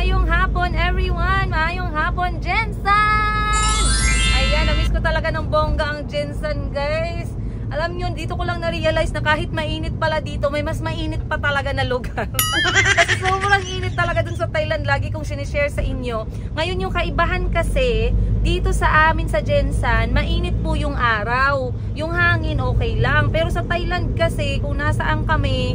Maayong hapon everyone! Maayong hapon Jensen! Ayan, na-miss ko talaga ng bongga ang Jensen guys. Alam nyo, dito ko lang na-realize na kahit mainit pala dito, may mas mainit pa talaga na lugar. Kasi sobrang init talaga dun sa Thailand, lagi kong sinishare sa inyo. Ngayon yung kaibahan kasi, dito sa amin sa Jensen, mainit po yung araw. Yung hangin okay lang. Pero sa Thailand kasi, kung nasaan kami,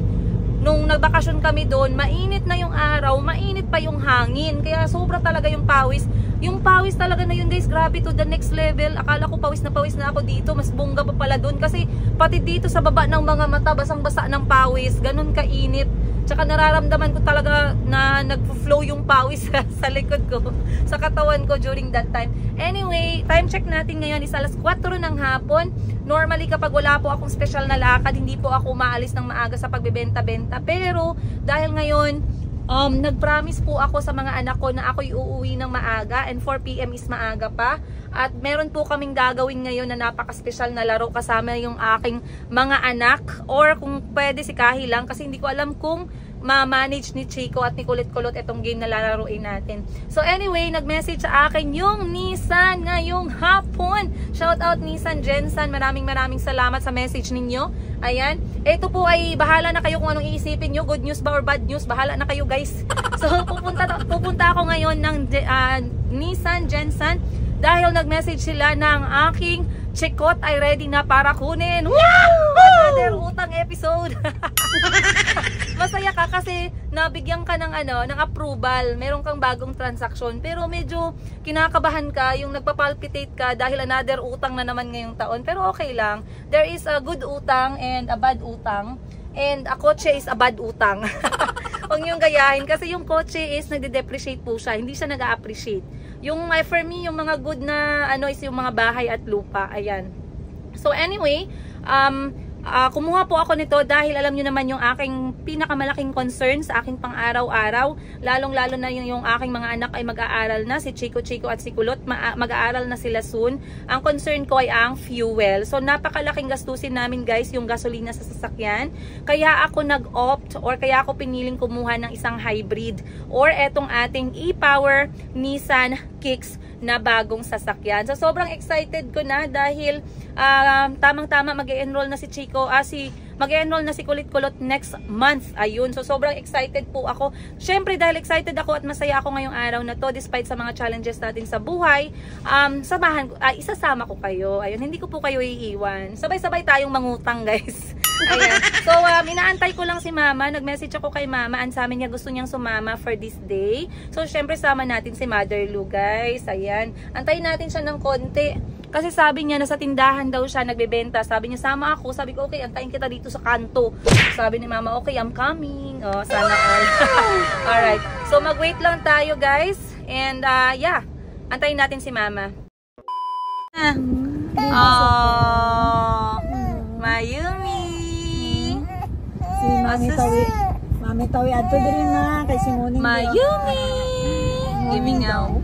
nung nagbakasyon kami doon, mainit na yung araw, mainit pa yung hangin. Kaya sobra talaga yung pawis. Yung pawis talaga na yun guys, grabe to the next level. Akala ko pawis na ako dito, mas bongga pa pala doon. Kasi pati dito sa baba ng mga mata, basang-basa ng pawis. Ganun kainit. Tsaka nararamdaman ko talaga na nag-flow yung pawis sa likod ko, sa katawan ko during that time. Anyway, time check natin ngayon is alas 4 ng hapon. Normally kapag wala po akong special na lakad, hindi po ako maalis ng maaga sa pagbebenta-benta. Pero dahil ngayon, nag-promise po ako sa mga anak ko na ako'y uuwi ng maaga and 4 PM is maaga pa. At meron po kaming gagawin ngayon na napaka-special na laro kasama yung aking mga anak, or kung pwede si Kahi lang kasi hindi ko alam kung ma-manage ni Chico at ni Kulit-Kulot itong game na lalaruin natin. So anyway, nag-message sa akin yung Nissan ngayong hapon. Shout out Nissan Jensen, maraming salamat sa message ninyo. Ayan, ito po ay bahala na kayo kung anong iisipin nyo, good news ba or bad news, bahala na kayo guys. So pupunta ako ngayon ng Nissan Jensen dahil nag-message sila ng aking Chikot ay ready na para kunin. Wow! Another utang episode. Masaya ka kasi nabigyan ka ng ng approval. Meron kang bagong transaction pero medyo kinakabahan ka, yung nagpapalpitate ka dahil another utang na naman ngayong taon. Pero okay lang. There is a good utang and a bad utang. And a kotse is a bad utang. Huwag niyong gayahin kasi yung kotse is nagde-depreciate po siya, hindi siya nag-a-appreciate. Yung for me, yung mga good na is yung mga bahay at lupa. Ayan. So anyway, kumuha po ako nito dahil alam nyo naman yung aking pinakamalaking concern sa aking pang-araw-araw. Lalong-lalo na yung aking mga anak ay mag-aaral na. Si Chico at si Kulot, mag-aaral na sila soon. Ang concern ko ay ang fuel. So napakalaking gastusin namin guys yung gasolina sa sasakyan. Kaya ako nag-opt or kaya ako piniling kumuha ng isang hybrid or etong ating e-power Nissan Kicks na bagong sasakyan. So sobrang excited ko na dahil tamang-tama mag-e-enroll na si Chico, mag-e-enroll na si Kulit-Kulot next month. Ayun. So sobrang excited po ako. Syempre dahil excited ako at masaya ako ngayong araw na to despite sa mga challenges natin sa buhay. Isasama ko kayo. Ayun, hindi ko po kayo iiwan. Sabay-sabay tayong mangutang, guys. Ayan. So inaantay ko lang si Mama. Nag-message ako kay Mama. Ang sabi niya gusto niyang sumama for this day. So syempre sama natin si Mother Lou, guys. Ayan. Antayin natin siya ng konti. Kasi sabi niya nasa tindahan daw siya nagbebenta. Sabi niya sama ako. Sabi ko okay, antayin kita dito sa kanto. Sabi ni Mama okay, I'm coming. Oh, sana all. Alright. So mag-wait lang tayo guys. And yeah, antayin natin si Mama. Mayumi. Si Mami Tawi ato din na kay Simoning. Mayumi. Giving out.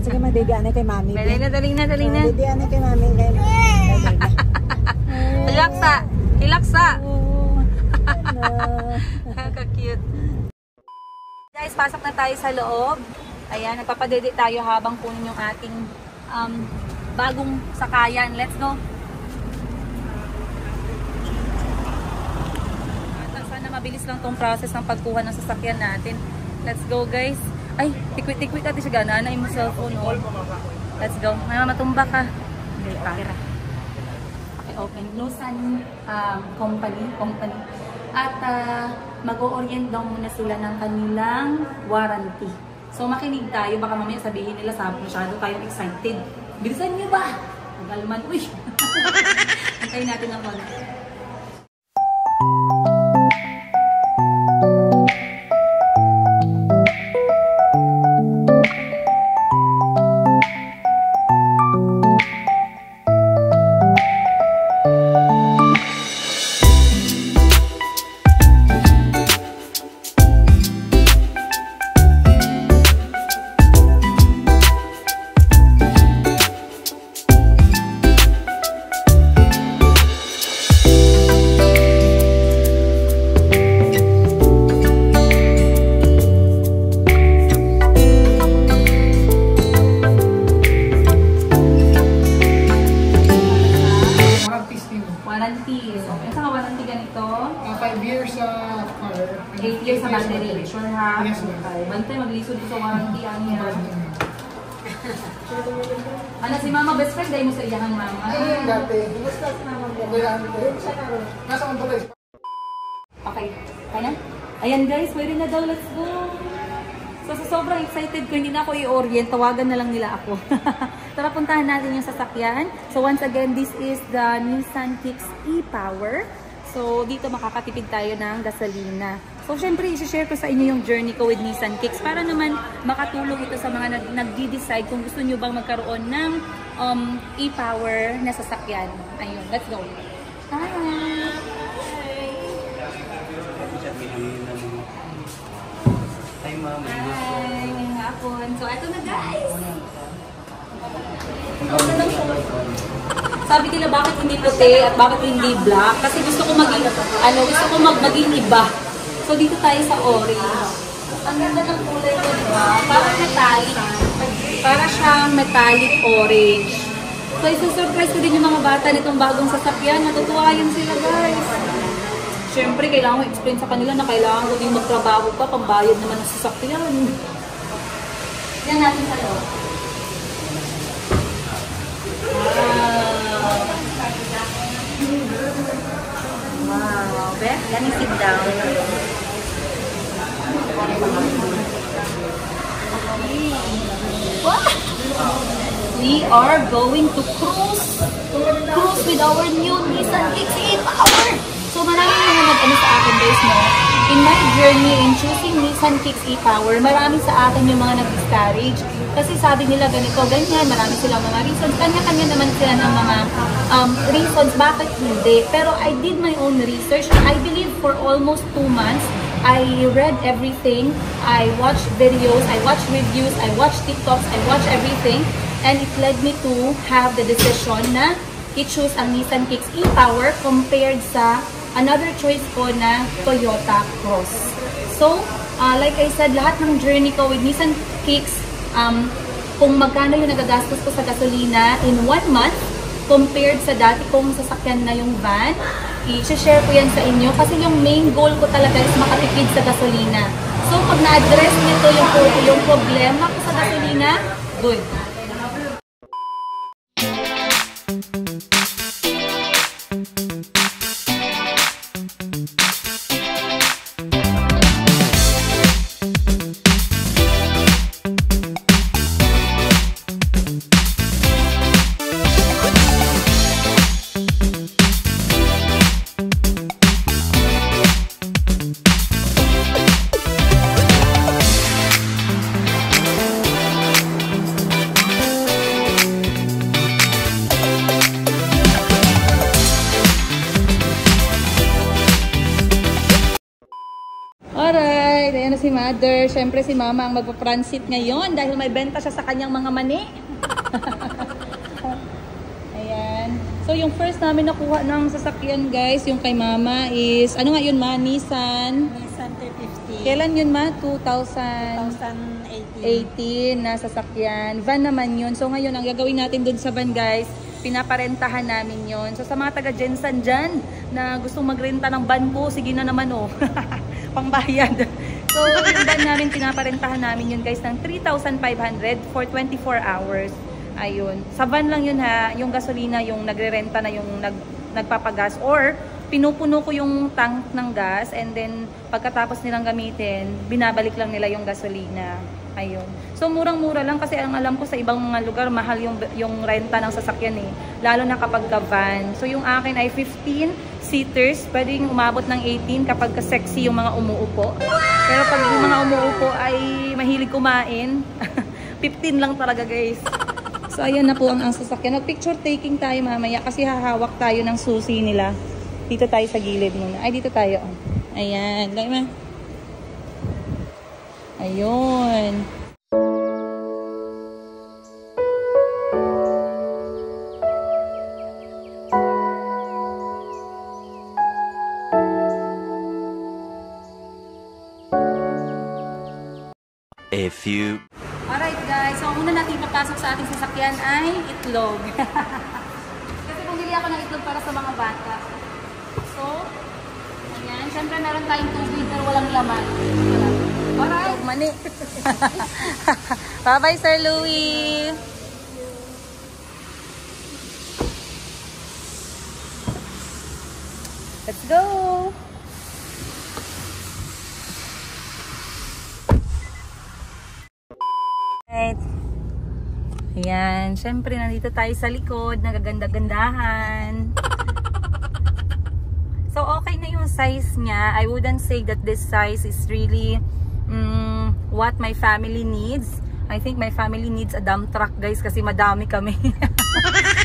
Sige, madidiyan kay Mami. Dali na. Madidiyan kay Mami. Hilaksa. Kaka-cute. Guys, pasok na tayo sa loob. Ayan, nagpapadede tayo habang kunin yung ating bagong sakayan. Let's go. Sana mabilis lang tong process ng pagkuha ng sasakyan natin. Let's go guys. Ay, tikwit-tikwit natin siya gana na yung cellphone. Oh. Let's go. May matumba ka. Okay, para. Okay, open. Lusan company. At mag-o-orient daw muna sila ng kanilang warranty. So makinig tayo. Baka mamaya sabihin nila masyado tayong excited. Bilisan niyo ba? Magalman. Uy! Antayin natin ang konti. 8 years sa battery. Sure ha? Okay. Bantay, maglisod sa warranty niya. Ano si mama, best friend dahil mo sa iyahan mama? Dati. Gusto sa mama mo. Doon siya karoon. Nasa kong tuloy. Okay. Kaya? Ayan guys, pwede na daw. Let's go! So, sobrang excited ko. Hindi na ako i-orient. Tawagan na lang nila ako. Tara, puntahan natin yung sasakyan. So, once again, this is the Nissan Kicks e-Power. So, dito makakatipid tayo ng gasolina. So, syempre, isi-share ko sa inyo yung journey ko with Nissan Kicks para naman makatulong ito sa mga nagdi-decide kung gusto nyo bang magkaroon ng e-Power na sasakyan. Ayun, let's go. Hi! Hi, ma'am. Hi! Ngayong hapon. So, eto na guys! Sabi nila bakit hindi puti at bakit hindi black? Kasi gusto ko maging iba. So, dito tayo sa orange. Ang ganda ng kulay ko, diba? Parang metallic. Para siyang metallic orange. So, isusurprise ko din yung mga bata nitong bagong sasakyan. Natutuwa yun sila, guys. Siyempre, kailangan ko explain sa kanila na kailangan ko din magtrabaho pa, pambayad naman ng sasakyan. Yan natin sa loob. Wow. Beth, let me sit down. What? We are going to cruise with our new Nissan Kicks e-Power. So, maraming mga nag-ano sa akin guys, no? In my journey in choosing Nissan Kicks e-Power, marami sa akin yung mga nag-discourage. Kasi sabi nila ganito, ganyan, marami silang mga reasons. Kanya-kanya naman sila ng mga reasons bakit hindi. Pero I did my own research. I believe for almost 2 months, I read everything. I watched videos, I watched reviews, I watched TikToks, I watched everything. And it led me to have the decision na i-choose ang Nissan Kicks e-Power compared sa another choice ko na Toyota Cross. So, like I said, lahat ng journey ko with Nissan Kicks, kung magkano yung nagagastos ko sa gasolina in 1 month, compared sa dati kong sasakyan na yung van, i-share ko yan sa inyo kasi yung main goal ko talaga is makatipid sa gasolina. So, pag na-address nito yung problema ko sa gasolina, good. Alright, ayan na si Mother. Siyempre si Mama ang magpa-transit ngayon dahil may benta siya sa kanyang mga mani. Ayan. So yung first namin nakuha ng sasakyan guys, yung kay Mama is, ano nga yun Ma? Nissan 350. Kailan yun Ma? 2018 na sasakyan. Van naman yun. So ngayon, ang gagawin natin dun sa van guys, pinaparentahan namin yun. So sa mga taga-Jensan dyan na gustong magrenta ng van po, sige na naman oh. Pangbayad. So yung van namin, pinaparentahan namin yun guys ng 3,500 for 24 hours. Ayun. Sa van lang yun ha, yung gasolina yung nagre-renta na yung nagpapagas or pinupuno ko yung tank ng gas and then pagkatapos nilang gamitin, binabalik lang nila yung gasolina. Ayun. So murang-mura lang kasi ang alam ko sa ibang mga lugar mahal yung renta ng sasakyan eh. Lalo na kapag ka-van. So yung akin ay 15 seaters, pwedeng umabot ng 18 kapag ka-sexy yung mga umuupo. Pero pag yung mga umuupo ay mahilig kumain, 15 lang talaga guys. So ayan na po ang sasakyan. Mag-picture taking tayo mamaya kasi hahawak tayo ng susi nila. Dito tayo sa gilid muna. Ay, dito tayo. Ayan. Dahil ma. Ayun. A few. Alright guys. So, ang una natin papasok sa ating sasakyan ay itlog. Kasi bumili ako ng itlog para sa mga bata. So, ayan. Siyempre meron tayong tubig pero walang laman. Alright. Mani. Bye-bye, Sir Louie. Let's go. Right. Ayan. Siyempre, nandito tayo sa likod. Nagaganda-gandahan. So, okay na yung size niya. I wouldn't say that this size is really what my family needs. I think my family needs a dump truck, guys, kasi madami kami.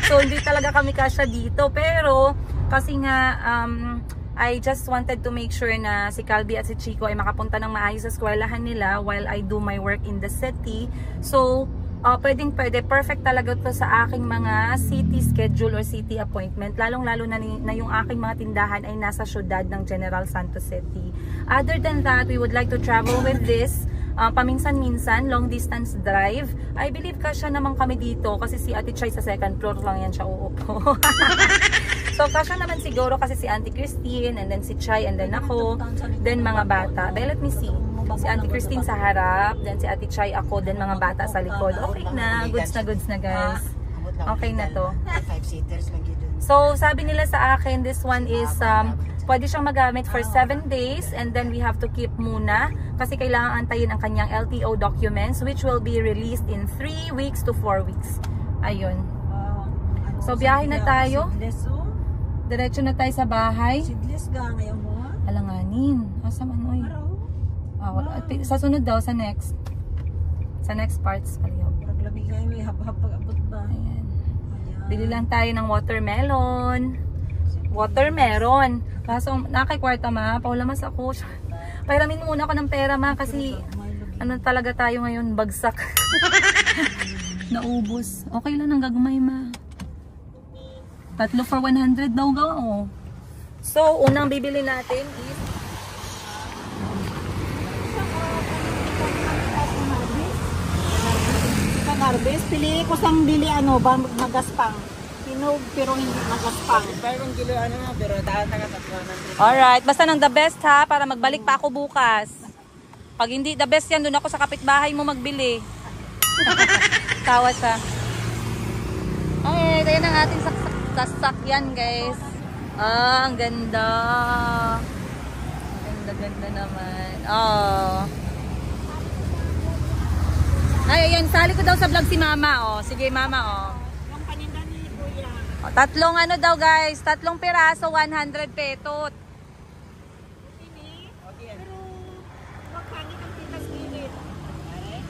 So, hindi talaga kami kasya dito. Pero, kasi nga, I just wanted to make sure na si Calby at si Chico ay makapunta ng maayos sa eskwelahan nila while I do my work in the city. So, pwede, perfect talaga to sa aking mga city schedule or city appointment, lalong-lalo na yung aking mga tindahan ay nasa syudad ng General Santos City. Other than that, we would like to travel with this paminsan-minsan, long distance drive. I believe kasya naman kami dito kasi si Ate Chay sa second floor lang yan siya uupo. So kasya naman siguro kasi si Auntie Christine, and then si Chay, and then ako, then mga bata. But let me see. Si Auntie Christine sa harap, then si Ate Chay, ako, then mga bata sa likod. Okay na, goods na guys. Okay na to. So sabi nila sa akin, this one is pwede siyang magamit for 7 days, and then we have to keep muna kasi kailangan antayin ang kanyang LTO documents which will be released in 3 weeks to 4 weeks. Ayun. So biyahe na tayo. Diretso na tayo sa bahay. Sidless ga ngayon mo? Alanganin. Asa man oy? Wala. Sa sunod daw, sa next. Sa next parts. Paliyaw. Paglabi kayo, may hap-hap pag-abot ba? Ayan. Bili lang tayo ng watermelon. Watermelon. Kaso, nakakikwarta ma. Paulamas ako. Pahiramin muna ako ng pera ma. Kasi, ano talaga tayo ngayon? Bagsak. Naubos. Okay lang ang gagmay ma. 3 for 100 daw ga. Oh. So, unang bibili natin is Harvest, pili ko sang dili ano ba magaspang. Hinog pero hindi magaspang. Pero kung kilo ano na, pero daan na ka. alright, basta nang the best ha, para magbalik pa ako bukas. Pag hindi the best yan, doon ako sa kapitbahay mo magbili. Tawa siya. Okay, tayo ng ating sasakyan guys. Ang ganda. Ganda naman. Oh. Ay, ayan, sali ko daw sa vlog si Mama, oh. Sige, Mama, oh. Yung paninda ni Kuya. Oh, tatlong ano daw, guys. 3 piraso, 100 petot. Pero, magkani ang tinas gilid.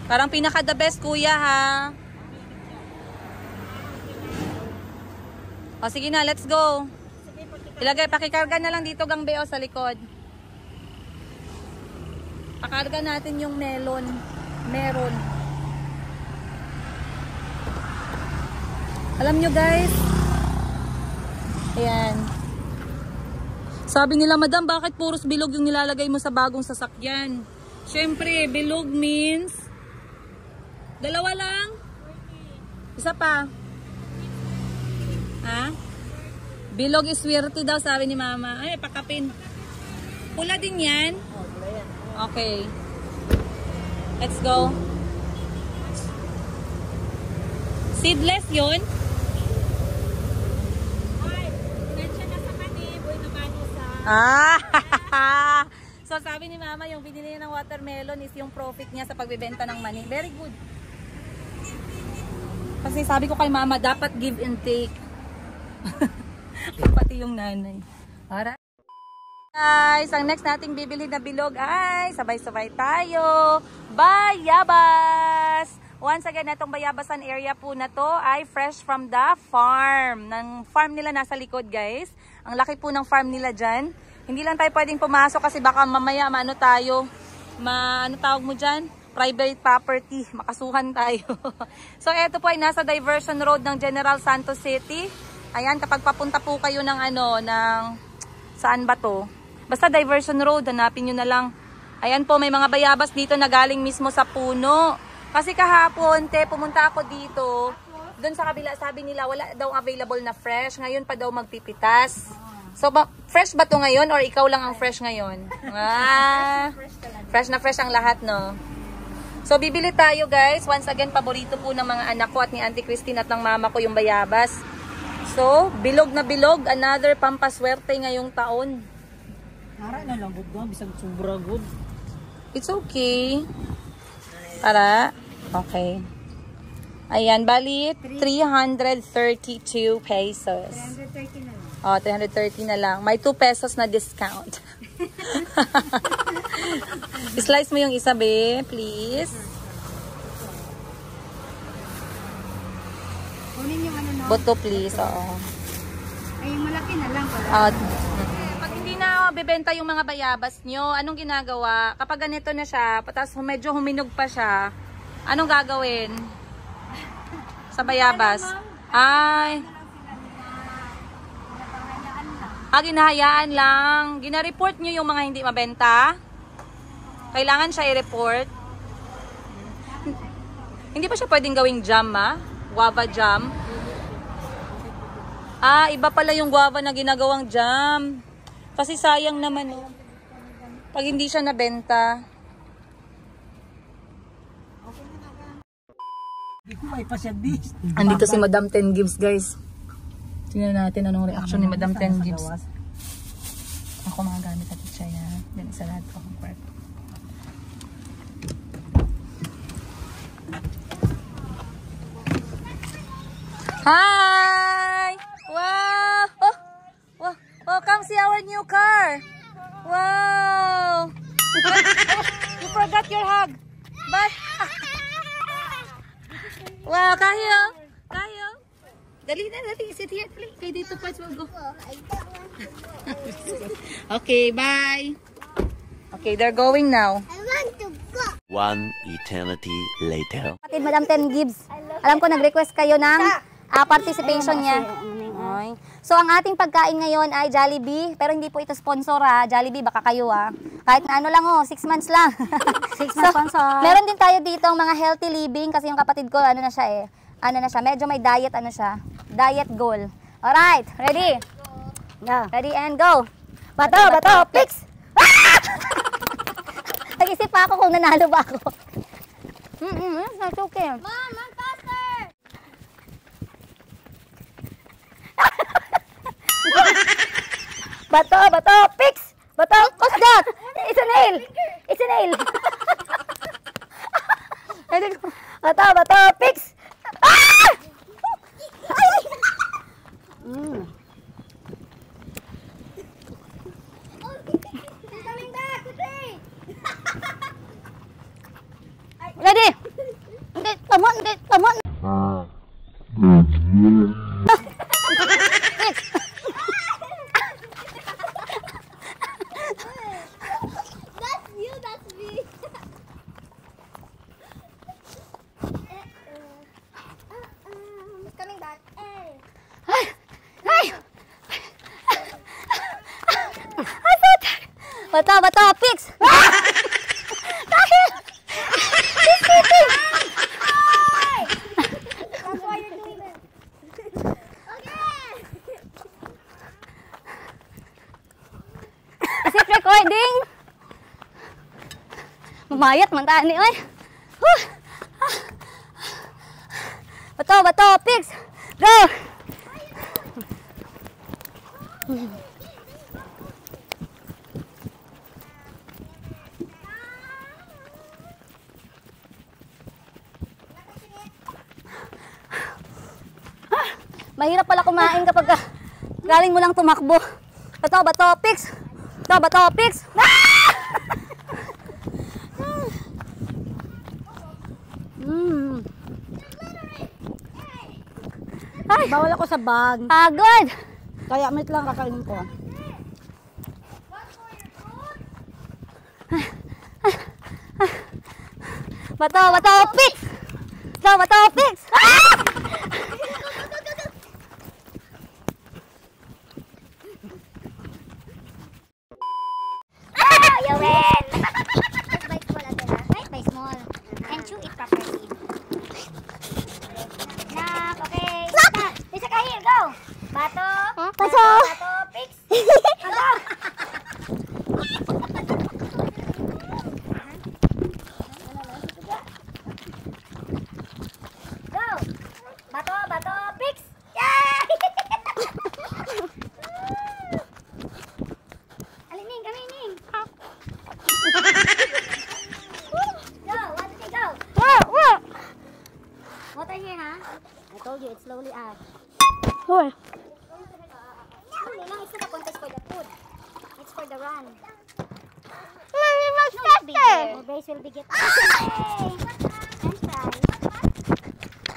Parang pinaka the best, Kuya, ha? O, sige na, let's go. Ilagay, pakikarga na lang dito, Gangbeo, sa likod. Pakarga natin yung melon. Meron. Alam nyo guys, ayan. Sabi nila, Madam, bakit puros bilog yung nilalagay mo sa bagong sasakyan? Siyempre, bilog means, 2 lang? Isa pa? Ha? Bilog is swerte daw, sabi ni Mama. Ay, pakapin. Pula din yan? Okay. Let's go. Seedless yun? So sabi ni Mama, yung binili niya ng watermelon is yung profit niya sa pagbebenta ng mani. Very good. Kasi sabi ko kay Mama, dapat give and take. Pati yung nanay. Alright. Guys, ang next nating bibili na bilog ay sabay-sabay tayo. Bayabas! Once again, itong Bayabasan area po na to ay fresh from the farm. Ng farm nila nasa likod, guys. Ang laki po ng farm nila dyan. Hindi lang tayo pwedeng pumasok kasi baka mamaya ano tayo, ano tawag mo dyan? Private property. Makasuhan tayo. So, ito po ay nasa diversion road ng General Santos City. Ayan, kapag papunta po kayo ng saan ba to? Basta diversion road, hanapin nyo na lang. Ayan po, may mga bayabas dito na galing mismo sa puno. Kasi kahapon, pumunta ako dito. Doon sa kabila, sabi nila, wala daw available na fresh. Ngayon pa daw magpipitas. So, fresh ba to ngayon or ikaw lang ang fresh ngayon? Ah, fresh na fresh ang lahat, no? So, bibili tayo, guys. Once again, paborito po ng mga anak ko at ni Auntie Christine at ng mama ko yung bayabas. So, bilog na bilog. Another pampaswerte ngayong taon. Hara na lang, good bisag sobra good. It's okay. Para? Okay. Ayan, bali 332 pesos. 330 na lang. Oh, 330 na lang. May 2 pesos na discount. Slice mo yung isa, be, please. Kunin yung ano no? Buto, please. Oo. Ay, yung malaki na lang para. Pag hindi na bebenta yung mga bayabas nyo, anong ginagawa? Kapag ganito na siya, tapos medyo huminog pa siya, anong gagawin? Sa bayabas? Ay. Ginahayaan lang. Gina-report nyo yung mga hindi mabenta? Kailangan siya i-report? Hindi pa siya pwedeng gawing jam, guava jam? Iba pala yung guava na ginagawang jam. Kasi sayang naman, pag hindi siya nabenta. Andito si Madam 10 Gibbs, guys. Tingnan natin anong reaction ni Madam 10 Gibbs. Ako magagamit natin siya yan. Then isarado ko ang kwarto. Hi! Wow! Oh! Wow! Oh, come see our new car! Wow! You forgot your hug! Bye! Wow, kayo! Kayo! Dali na, dali. Sit here, dali. Kay dito pa, go. Okay, bye! Okay, they're going now. I want to go. One eternity later. Kapatid, Madam 10 Gibbs. Alam ko nag-request kayo ng participation niya. Okay. So, ang ating pagkain ngayon ay Jollibee. Pero hindi po ito sponsor, Jollibee, baka kayo, Kahit na ano lang, 6 months lang. 6 months sponsor. Meron din tayo dito ang mga healthy living. Kasi yung kapatid ko, ano na siya medyo may diet, diet goal. Alright, ready? Yeah. Ready and go. Bato, fix! Nag-isip pa ako kung nanalo ba ako. That's okay. Mom, I'm faster! Bato, fix! Bato, what's that? It's a nail! It's a nail! Bato, fix! Ah! Ready? Okay, come on. That's me. It's coming back. Hey! Bato, fix! Is it recording? Mamayat man tani oy. Bato, fix. Go. Mahirap pala kumain kapag galing mo lang tumakbo. Bato, fix. Bato, fix. Ay, bawal ako sa bag. Pagod. Kaya meat lang kakainin ko. Bato, fix. Bato, fix. You win! Just bite small again, Bite by small. And chew it properly. Knock, okay. Stop! Isa ka here, go! Bato, fix. slowly up. Hoy. No, it's not a contest for the food. It's for the run. Your base will be getting. French fries.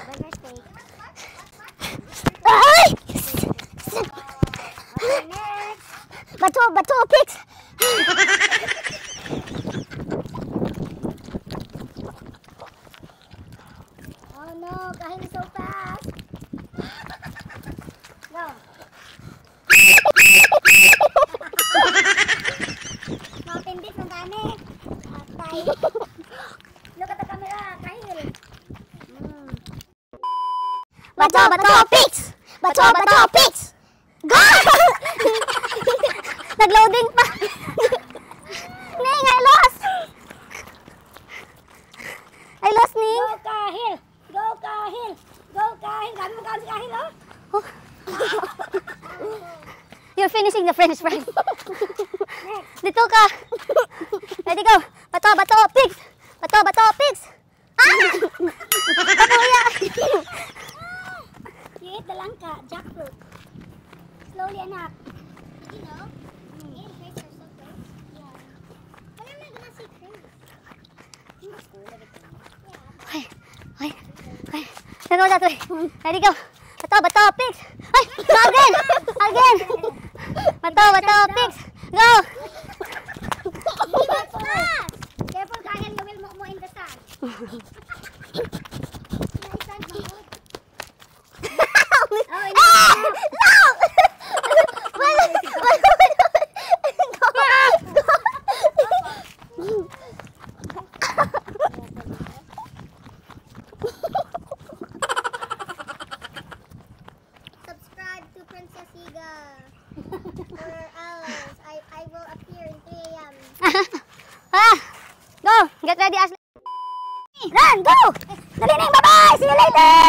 Burger steak. Ay! Okay, next. Bato, pigs! Oh no, kahin so fast. Go. Mountain beef ng dami. Atay. Look at the camera, kahil. Bato, pigs! Bato, pigs! Go! Nag-loading pa. Ning, I lost! I lost, Ning. Go kahil! Go kahil! Go kahil! Gano'n mo si kahil, oh? You're finishing the French fries. Dito ka. Ready, go. Bato, pigs! Bato, pigs! Ah! Kapuya! You eat the langka, jackfruit. Slowly, anak. You know, trees are so close. Yeah. When am I gonna see trees? In the school, everything. Yeah. Ay. Let's go that way. Ready, go. Bato, pigs! Ay! Again! Bato, pigs! Go! Careful, kahil you will mo in the sun. Nice and good. Oh, No! subscribe to Princess Higa. Or else I will appear in 3 a.m. Ah! Go! Get ready, Ashley. Run! Go! Dali, Ning! Bye-bye! See you later!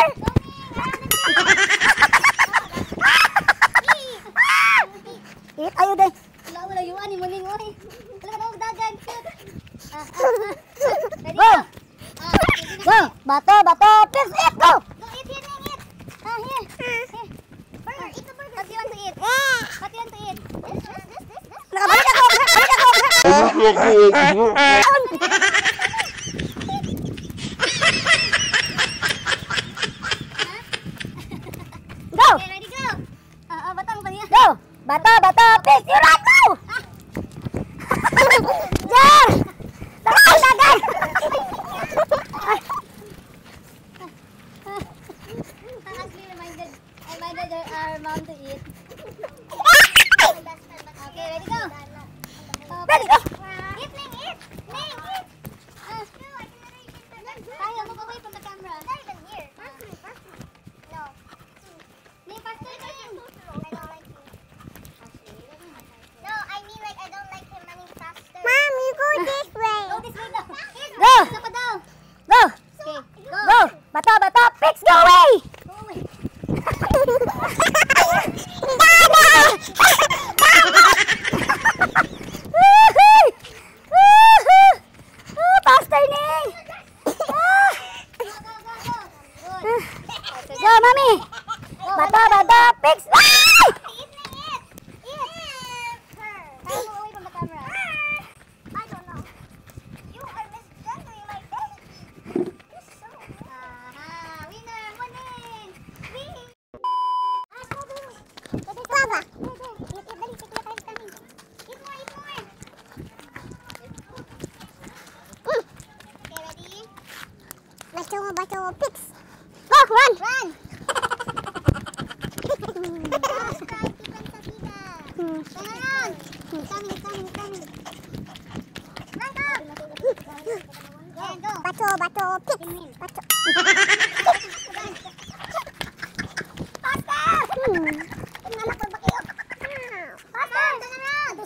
Eat ayo deh. Wala yung ani mo ning oy. Wala ka dagan. Ready? Go! Go! Bato, pigs! Eat! Go! Go eat here, Ning, eat. Here. Burger, eat the burger. What do you want to eat? What do you want to eat? This. Nakabalik ako! Go! Okay, ready, go. Batang pa niya. Go! Bato, pigs! You run! Go! Jar! Dagan! Actually reminded our mom to eat. Okay, ready, go. Ready, go! Eat, Ning, eat. Ning, eat. Kaya, move away from the camera. Not even here. No. Ning, faster, Ning. I don't like him. No, I mean like I don't like him running faster. Mom, you go this way. Go this way daw. Go! Isa pa daw. Go! Okay, go. Go! Bato, pigs! Go away! Go away. Faster, Ning! Good. Go, Mommy! Bato, pigs! Ah! Eat, Ning, eat. Eat. Kaya move away from the camera. I don't know. You are misgendering my baby. You're so weird. Winner, winning. Win. Baba. Eat, dali. Sige, tayo kami. Eat more. Okay, ready? Bato, pigs. Go, run! Run. Subscribe to Princess Higa. Turn around. Coming. Run, go. Yeah, go. Bato, pigs! Win. Bato. Faster! Tingnan ako ba kayo? Faster! Turn around!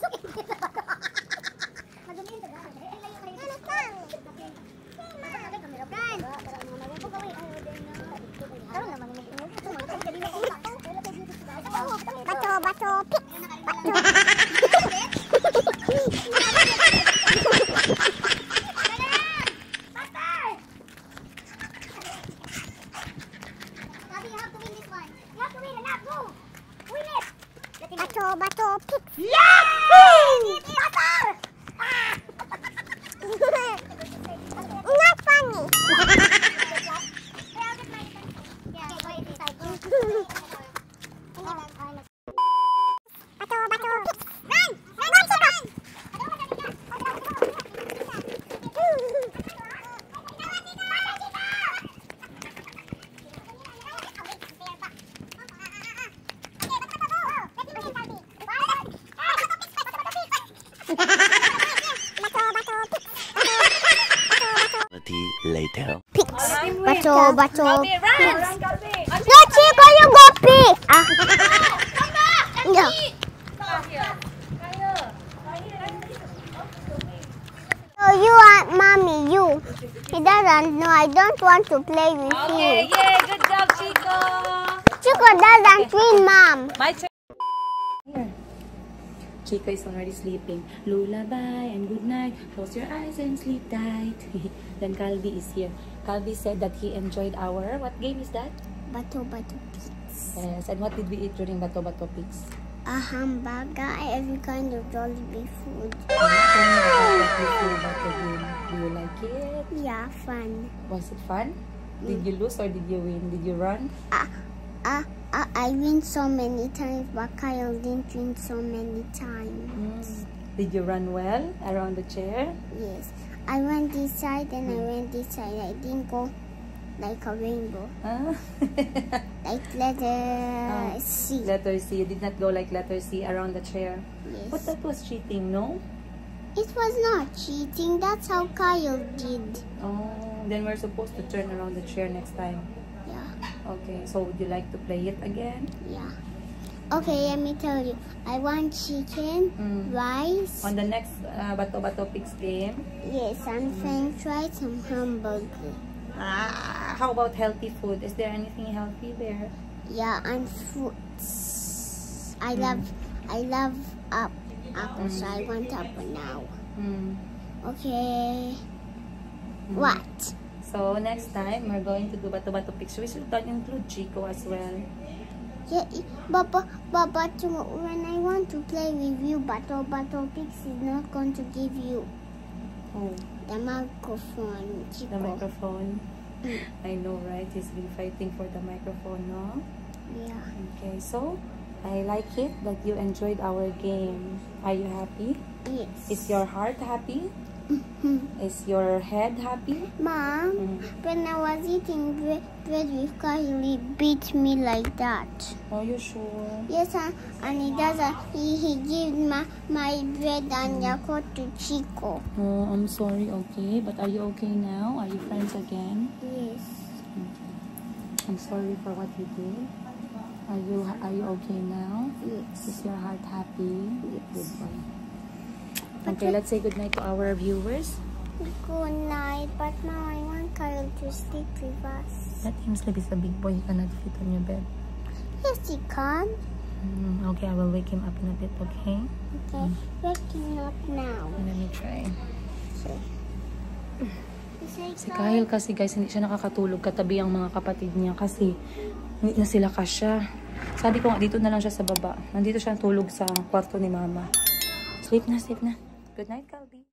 Madumiin ka ba? Ay, layo kayo. Ano ka? Run! Karoon naman yung Bato, pigs! Sabi, you have to win this eternity later. Bato. Calvi, run! No, Chico, you go pee. No. Oh, you want mommy, you. He doesn't. No, I don't want to play with Okay, you. yay! Good job, Chico! Chico doesn't win, Mom. My turn. Chico is already sleeping. Lullaby and good night. Close your eyes and sleep tight. Then Calvi is here. Calvi said that he enjoyed our... What game is that? Bato Pigs. Yes. And what did we eat during Bato Pigs? A hamburger, every kind of Jollibee food. Tell me about the game. Do you like it? Yeah, fun. Was it fun? Did you lose or did you win? Did you run? I win so many times, but Kyle didn't win so many times. Did you run well around the chair? Yes. I went this side and I went this side. I didn't go like a rainbow. Like letter C. Letter C. You did not go like letter C around the chair. Yes. But that was cheating, no? It was not cheating. That's how Kyle did. Oh, then we're supposed to turn around the chair next time. Yeah. Okay, so would you like to play it again? Yeah. Okay, let me tell you. I want chicken, rice. On the next Bato Pigs game? Yes, and french fries and hamburger. How about healthy food? Is there anything healthy there? Yeah, and fruits. I love apple, so I want apple now. Okay. What? So next time we're going to do Bato Pigs. We should include Chico as well. Yeah, but when I want to play with you, Bato Pigs is not going to give you the microphone, Chico. The microphone. I know, right? He's been fighting for the microphone, no? Yeah. Okay, so I like it that you enjoyed our game. Are you happy? Yes. Is your heart happy? Is your head happy? Mom, when I was eating bread with Kyle, he beat me like that. Are you sure? Yes, and he doesn't. He gives my bread and Yakult to Chico. Oh, I'm sorry, okay. But are you okay now? Are you friends again? Yes. I'm sorry for what you did. Are you okay now? Yes. Is your heart happy? Yes. Good boy. Okay, let's say goodnight to our viewers. Good night, but now I want Kyle to sleep with us. Let him sleep. He's a big boy. He cannot fit on your bed. Yes, he can. Okay, I will wake him up in a bit, okay? Okay, waking up now. Let me try. Say, Si Kyle kasi guys, hindi siya nakakatulog katabi ang mga kapatid niya kasi hindi na sila kasya. Sabi ko nga, dito na lang siya sa baba. Nandito siya tulog sa kwarto ni Mama. Sleep na, sleep na. Good night, Calvi.